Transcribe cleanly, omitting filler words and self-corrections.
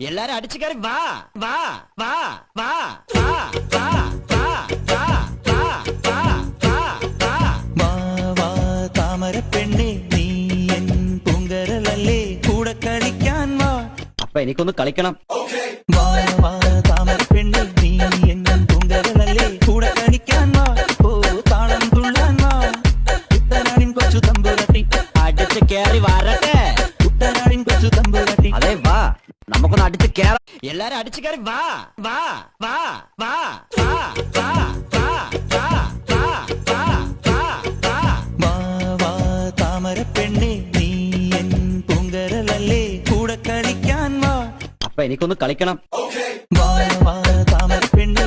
எல்லாரும் அடிச்சு கறி வா வா வா வா வா வா வா வா வா வா வா வா வா வா தாமர பெண்ணே നീ എൻ പൂങ്കരലല്ലേ കൂടെ കളിക്കാൻ വാ. അപ്പൊ എനിക്കൊന്ന് കളിക്കണം. വാ വാ താമര പെണ്ണേ നീ എൻ പൂങ്കരലല്ലേ കൂടെ കളിക്കാൻ വാ. ഓ താളം തുള്ളാൻ വാ. കുട്ടനാടിൻ കൊച്ചു തമ്പുരാട്ടി അടിച്ച് കേറി വരട്ടെ. കുട്ടനാടിൻ കൊച്ചു തമ്പുരാട്ടി. അതെ വാ നമുക്കൊന്ന് അടിച്ച് കേറ. എല്ലാരും അടിച്ച് കയറി വാ വാ വാ വാ വാ വാ വാ വാ വാ വാ വാ വാ വാ വാ താമര പെണ്ണേ നീ എൻ പൂങ്കരലല്ലേ കൂടെ കളിക്കാൻ വാ. അപ്പൊ എനിക്കൊന്ന് കളിക്കണം. വാ വാ താമര പെണ്ണേ